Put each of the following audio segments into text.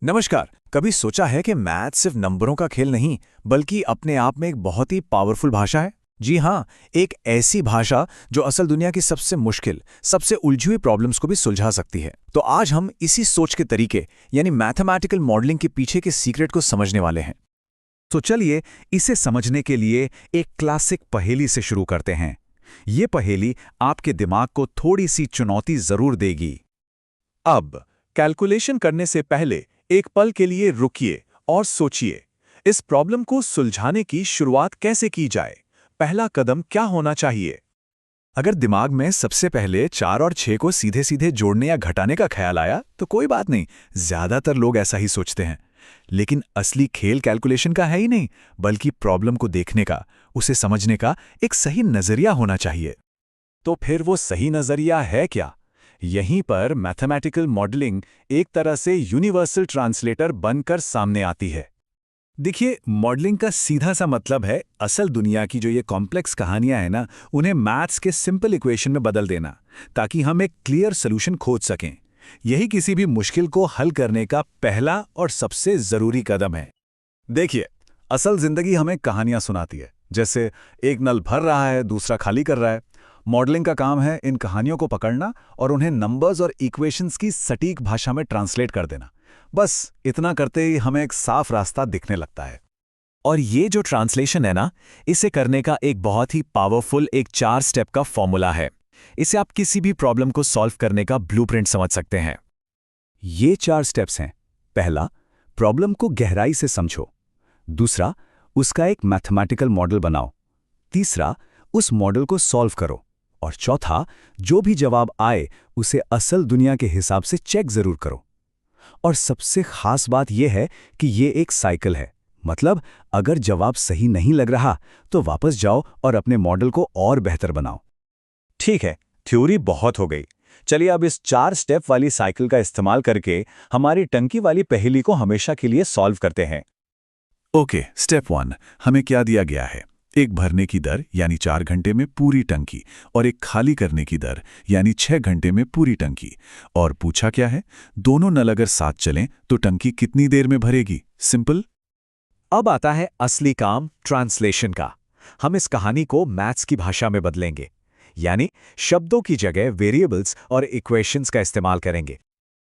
नमस्कार। कभी सोचा है कि मैथ सिर्फ नंबरों का खेल नहीं बल्कि अपने आप में एक बहुत ही पावरफुल भाषा है। जी हाँ, एक ऐसी भाषा जो असल दुनिया की सबसे मुश्किल, सबसे उलझी हुई प्रॉब्लम्स को भी सुलझा सकती है। तो आज हम इसी सोच के तरीके यानी मैथमेटिकल मॉडलिंग के पीछे के सीक्रेट को समझने वाले हैं। तो चलिए इसे समझने के लिए एक क्लासिक पहेली से शुरू करते हैं। ये पहेली आपके दिमाग को थोड़ी सी चुनौती जरूर देगी। अब कैलकुलेशन करने से पहले एक पल के लिए रुकिए और सोचिए, इस प्रॉब्लम को सुलझाने की शुरुआत कैसे की जाए? पहला कदम क्या होना चाहिए? अगर दिमाग में सबसे पहले 4 और 6 को सीधे सीधे जोड़ने या घटाने का ख्याल आया तो कोई बात नहीं, ज्यादातर लोग ऐसा ही सोचते हैं। लेकिन असली खेल कैलकुलेशन का है ही नहीं, बल्कि प्रॉब्लम को देखने का, उसे समझने का एक सही नजरिया होना चाहिए। तो फिर वो सही नजरिया है क्या? यहीं पर मैथमेटिकल मॉडलिंग एक तरह से यूनिवर्सल ट्रांसलेटर बनकर सामने आती है। देखिए, मॉडलिंग का सीधा सा मतलब है असल दुनिया की जो ये कॉम्प्लेक्स कहानियां हैं ना, उन्हें मैथ्स के सिंपल इक्वेशन में बदल देना, ताकि हम एक क्लियर सोल्यूशन खोज सकें। यही किसी भी मुश्किल को हल करने का पहला और सबसे जरूरी कदम है। देखिए, असल जिंदगी हमें कहानियां सुनाती है, जैसे एक नल भर रहा है, दूसरा खाली कर रहा है। मॉडलिंग का काम है इन कहानियों को पकड़ना और उन्हें नंबर्स और इक्वेशंस की सटीक भाषा में ट्रांसलेट कर देना। बस इतना करते ही हमें एक साफ रास्ता दिखने लगता है। और ये जो ट्रांसलेशन है ना, इसे करने का एक बहुत ही पावरफुल 4 स्टेप का फॉर्मूला है। इसे आप किसी भी प्रॉब्लम को सॉल्व करने का ब्लूप्रिंट समझ सकते हैं। ये 4 स्टेप्स हैं। पहला, प्रॉब्लम को गहराई से समझो। दूसरा, उसका एक मैथमेटिकल मॉडल बनाओ। तीसरा, उस मॉडल को सॉल्व करो। और चौथा, जो भी जवाब आए उसे असल दुनिया के हिसाब से चेक जरूर करो। और सबसे खास बात यह है कि ये एक साइकिल है। मतलब अगर जवाब सही नहीं लग रहा तो वापस जाओ और अपने मॉडल को और बेहतर बनाओ। ठीक है, थ्योरी बहुत हो गई। चलिए अब इस 4 स्टेप वाली साइकिल का इस्तेमाल करके हमारी टंकी वाली पहेली को हमेशा के लिए सॉल्व करते हैं। ओके, स्टेप 1, हमें क्या दिया गया है? एक भरने की दर यानी 4 घंटे में पूरी टंकी, और एक खाली करने की दर यानी 6 घंटे में पूरी टंकी। और पूछा क्या है? दोनों नल अगर साथ चलें तो टंकी कितनी देर में भरेगी? सिंपल। अब आता है असली काम, ट्रांसलेशन का। हम इस कहानी को मैथ्स की भाषा में बदलेंगे, यानी शब्दों की जगह वेरिएबल्स और इक्वेशंस का इस्तेमाल करेंगे।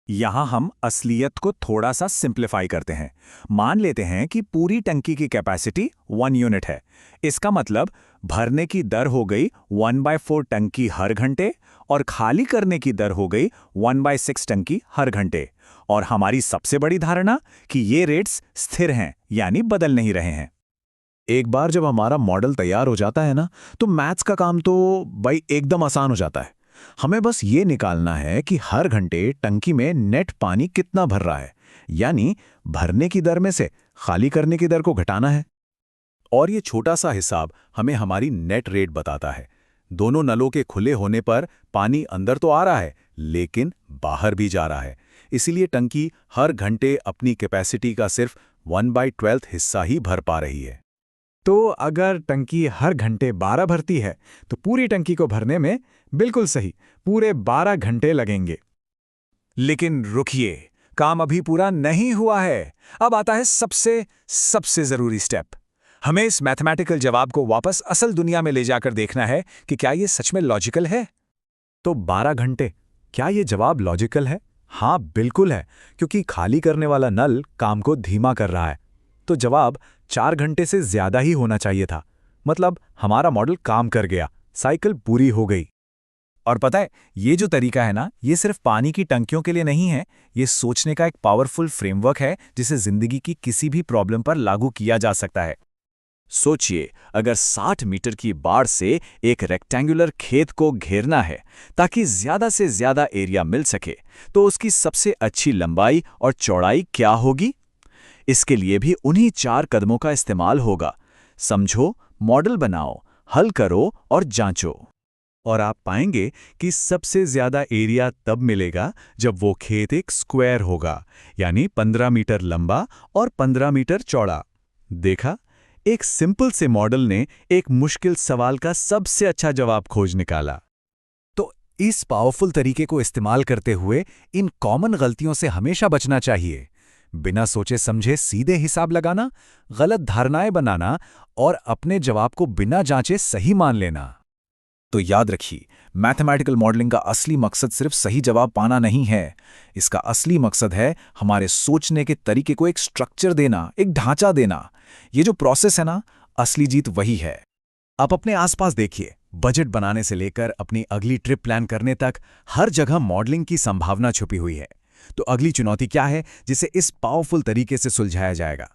यहां हम असलियत को थोड़ा सा सिंप्लीफाई करते हैं। मान लेते हैं कि पूरी टंकी की कैपेसिटी 1 यूनिट है। इसका मतलब भरने की दर हो गई 1/4 टंकी हर घंटे, और खाली करने की दर हो गई 1/6 टंकी हर घंटे। और हमारी सबसे बड़ी धारणा कि ये रेट्स स्थिर हैं, यानी बदल नहीं रहे हैं। एक बार जब हमारा मॉडल तैयार हो जाता है ना, तो मैथ्स का काम तो भाई एकदम आसान हो जाता है। हमें बस ये निकालना है कि हर घंटे टंकी में नेट पानी कितना भर रहा है, यानी भरने की दर में से खाली करने की दर को घटाना है। और ये छोटा सा हिसाब हमें हमारी नेट रेट बताता है। दोनों नलों के खुले होने पर पानी अंदर तो आ रहा है, लेकिन बाहर भी जा रहा है। इसीलिए टंकी हर घंटे अपनी कैपेसिटी का सिर्फ 1/12 हिस्सा ही भर पा रही है। तो अगर टंकी हर घंटे 12 भरती है तो पूरी टंकी को भरने में बिल्कुल सही पूरे 12 घंटे लगेंगे। लेकिन रुकिए, काम अभी पूरा नहीं हुआ है। अब आता है सबसे जरूरी स्टेप। हमें इस मैथमेटिकल जवाब को वापस असल दुनिया में ले जाकर देखना है कि क्या ये सच में लॉजिकल है। तो 12 घंटे, क्या ये जवाब लॉजिकल है? हाँ, बिल्कुल है, क्योंकि खाली करने वाला नल काम को धीमा कर रहा है। तो जवाब 4 घंटे से ज्यादा ही होना चाहिए था। मतलब हमारा मॉडल काम कर गया, साइकिल पूरी हो गई। और पता है, ये जो तरीका है ना, ये सिर्फ पानी की टंकियों के लिए नहीं है। ये सोचने का एक पावरफुल फ्रेमवर्क है जिसे जिंदगी की किसी भी प्रॉब्लम पर लागू किया जा सकता है। सोचिए, अगर 60 मीटर की बाड़ से एक रेक्टेंगुलर खेत को घेरना है ताकि ज्यादा से ज्यादा एरिया मिल सके, तो उसकी सबसे अच्छी लंबाई और चौड़ाई क्या होगी? इसके लिए भी उन्हीं 4 कदमों का इस्तेमाल होगा। समझो, मॉडल बनाओ, हल करो और जांचो। और आप पाएंगे कि सबसे ज्यादा एरिया तब मिलेगा जब वो खेत एक स्क्वायर होगा, यानी 15 मीटर लंबा और 15 मीटर चौड़ा। देखा, एक सिंपल से मॉडल ने एक मुश्किल सवाल का सबसे अच्छा जवाब खोज निकाला। तो इस पावरफुल तरीके को इस्तेमाल करते हुए इन कॉमन गलतियों से हमेशा बचना चाहिए। बिना सोचे समझे सीधे हिसाब लगाना, गलत धारणाएं बनाना और अपने जवाब को बिना जांचे सही मान लेना। तो याद रखिए, मैथमेटिकल मॉडलिंग का असली मकसद सिर्फ सही जवाब पाना नहीं है। इसका असली मकसद है हमारे सोचने के तरीके को एक स्ट्रक्चर देना, एक ढांचा देना। ये जो प्रोसेस है ना, असली जीत वही है। आप अपने आसपास देखिए, बजट बनाने से लेकर अपनी अगली ट्रिप प्लान करने तक हर जगह मॉडलिंग की संभावना छुपी हुई है। तो अगली चुनौती क्या है जिसे इस पावरफुल तरीके से सुलझाया जाएगा?